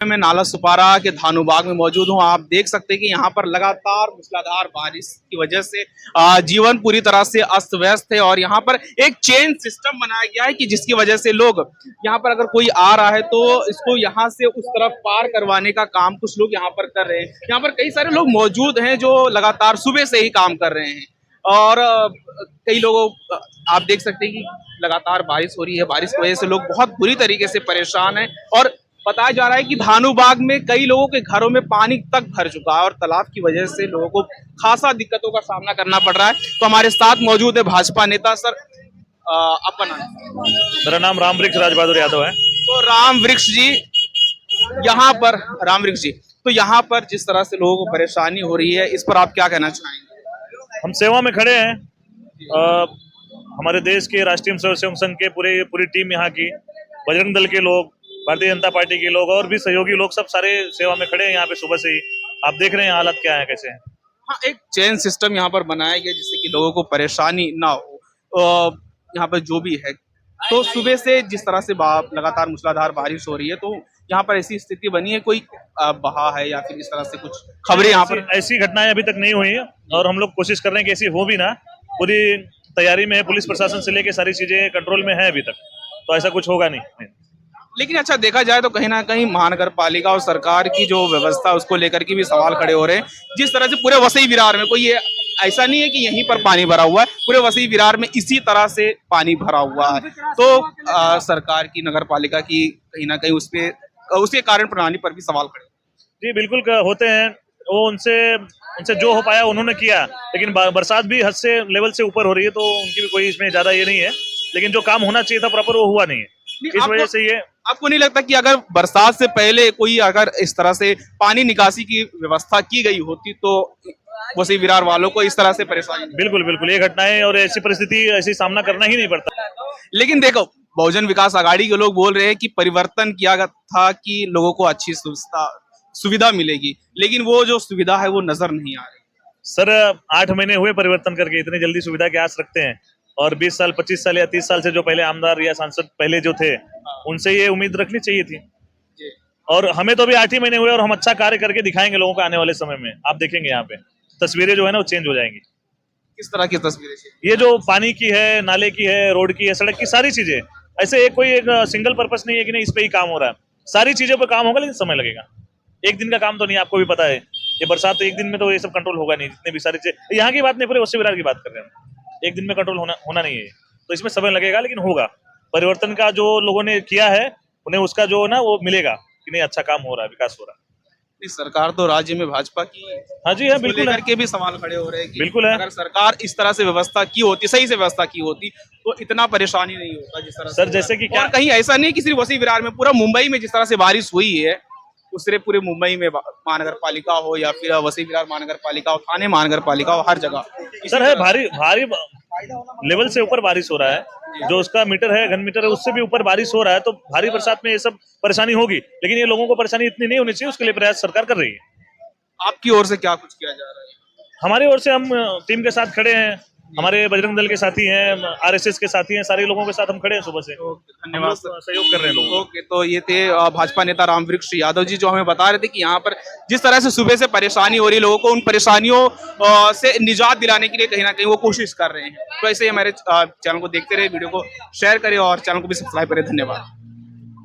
मैं नाला सुपारा के धानुबाग में मौजूद हूं। आप देख सकते हैं कि यहाँ पर लगातार मूसलाधार बारिश की वजह से जीवन पूरी तरह से अस्त व्यस्त है और यहाँ पर एक चेन सिस्टम बनाया गया है कि जिसकी वजह से लोग यहाँ पर अगर कोई आ रहा है तो इसको यहाँ से उस तरफ पार करवाने का काम कुछ लोग यहाँ पर कर रहे हैं। यहाँ पर कई सारे लोग मौजूद हैं जो लगातार सुबह से ही काम कर रहे हैं और कई लोगों आप देख सकते हैं कि लगातार बारिश हो रही है। बारिश की वजह से लोग बहुत बुरी तरीके से परेशान हैं और बताया जा रहा है कि धानुबाग में कई लोगों के घरों में पानी तक भर चुका है और तालाब की वजह से लोगों को खासा दिक्कतों का सामना करना पड़ रहा है। तो हमारे साथ मौजूद है भाजपा नेता। सर आपका नाम? मेरा नाम राम वृक्ष राज बहादुर यादव है। तो राम वृक्ष जी, यहाँ पर राम वृक्ष जी, तो यहाँ पर जिस तरह से लोगों को परेशानी हो रही है इस पर आप क्या कहना चाहेंगे? हम सेवा में खड़े हैं। हमारे देश के राष्ट्रीय स्वयंसेवक संघ के पूरी टीम यहाँ की, बजरंग दल के लोग, भारतीय जनता पार्टी के लोग और भी सहयोगी लोग सब सारे सेवा में खड़े हैं यहाँ पे सुबह से ही। आप देख रहे हैं हालत क्या है, कैसे है। हाँ, एक चेन सिस्टम यहाँ पर बनाया गया जिससे कि लोगों को परेशानी ना हो। यहाँ पर जो भी है तो सुबह से जिस तरह से लगातार मूसलाधार बारिश हो रही है तो यहाँ पर ऐसी स्थिति बनी है, कोई बहा है या फिर इस तरह से कुछ खबरें यहाँ पर? ऐसी घटनाएं अभी तक नहीं हुई है और हम लोग कोशिश कर रहे हैं कि ऐसी हो भी ना। पूरी तैयारी में है, पुलिस प्रशासन से लेके सारी चीजें कंट्रोल में है अभी तक, तो ऐसा कुछ होगा नहीं। लेकिन अच्छा देखा जाए तो कहीं ना कहीं महानगर पालिका और सरकार की जो व्यवस्था उसको लेकर के भी सवाल खड़े हो रहे हैं। जिस तरह से पूरे वसई विरार में कोई ऐसा नहीं है कि यहीं पर पानी भरा हुआ है, पूरे वसई विरार में इसी तरह से पानी भरा हुआ है। तो सरकार की, नगर पालिका की कहीं ना कहीं उसके कारण प्रणाली पर भी सवाल खड़े। जी बिल्कुल होते हैं। वो उनसे जो हो पाया उन्होंने किया, लेकिन बरसात भी हद से लेवल से ऊपर हो रही है तो उनकी भी कोई इसमें ज्यादा ये नहीं है। लेकिन जो काम होना चाहिए था प्रॉपर वो हुआ नहीं है, इस वजह से ये। आपको नहीं लगता कि अगर बरसात से पहले कोई अगर इस तरह से पानी निकासी की व्यवस्था की गई होती तो वसई विरार वालों को इस तरह से परेशानी? बिल्कुल बिल्कुल, ये घटनाएं और ऐसी परिस्थिति ऐसी सामना करना ही नहीं पड़ता। लेकिन देखो, बहुजन विकास आघाड़ी के लोग बोल रहे हैं कि परिवर्तन किया गया था कि लोगों को अच्छी सुविधा मिलेगी, लेकिन वो जो सुविधा है वो नजर नहीं आ रही। सर 8 महीने हुए परिवर्तन करके, इतनी जल्दी सुविधा के आस रखते हैं? और 20 साल 25 साल या 30 साल से जो पहले आमदार या सांसद पहले जो थे उनसे ये उम्मीद रखनी चाहिए थी। और हमें तो अभी 8 ही महीने हुए और हम अच्छा कार्य करके दिखाएंगे लोगों को आने वाले समय में। आप देखेंगे यहाँ पे तस्वीरें जो है ना वो चेंज हो जाएंगी। किस तरह की तस्वीरें? ये जो पानी की है, नाले की है, रोड की है, सड़क की, सारी चीजें। ऐसे कोई एक सिंगल पर्पस नहीं है कि नहीं इस पे ही काम हो रहा है। सारी चीजों पे काम होगा, लेकिन समय लगेगा। एक दिन का काम तो नहीं, आपको भी पता है। ये बरसात तो एक दिन में तो ये सब कंट्रोल होगा नहीं। जितने भी सारी चीजें, यहाँ की बात नहीं, पूरे वसई विरार की बात कर रहे हैं। एक दिन में कंट्रोल होना नहीं है, तो इसमें समय लगेगा, लेकिन होगा। परिवर्तन का जो लोगों ने किया है उन्हें उसका जो ना वो मिलेगा कि नहीं, अच्छा काम हो रहा है, विकास हो रहा है। इस सरकार तो राज्य में भाजपा की है। हाँ जी, है बिल्कुल, करके भी सवाल खड़े हो रहे हैं कि बिल्कुल है। अगर सरकार इस तरह से व्यवस्था की होती, सही से व्यवस्था की होती तो इतना परेशानी नहीं होता जिस तरह सर जैसे कि क्या, कहीं ऐसा नहीं कि सिर्फ वसई विरार में, पूरा मुंबई में जिस तरह से बारिश हुई है उससे पूरे मुंबई में महानगर पालिका हो या फिर वसई विरार महानगर पालिका हो, थाने महानगर पालिका हो, हर जगह सर है भारी लेवल से ऊपर बारिश हो रहा है। जो उसका मीटर है, घन मीटर है, उससे भी ऊपर बारिश हो रहा है। तो भारी बरसात में ये सब परेशानी होगी, लेकिन ये लोगों को परेशानी इतनी नहीं होनी चाहिए। उसके लिए प्रयास सरकार कर रही है। आपकी ओर से क्या कुछ किया जा रहा है? हमारी ओर से हम टीम के साथ खड़े हैं। हमारे बजरंग दल के साथी हैं, आरएसएस के साथी हैं, सारे लोगों के साथ हम खड़े हैं सुबह से। धन्यवाद, सहयोग कर रहे हैं लोग। ओके, तो ये थे भाजपा नेता राम वृक्ष यादव जी, जो हमें बता रहे थे कि यहाँ पर जिस तरह से सुबह से परेशानी हो रही है लोगों को, उन परेशानियों से निजात दिलाने के लिए कहीं ना कहीं वो कोशिश कर रहे हैं। तो ऐसे ही हमारे चैनल को देखते रहे, वीडियो को शेयर करें और चैनल को भी सब्सक्राइब करें। धन्यवाद।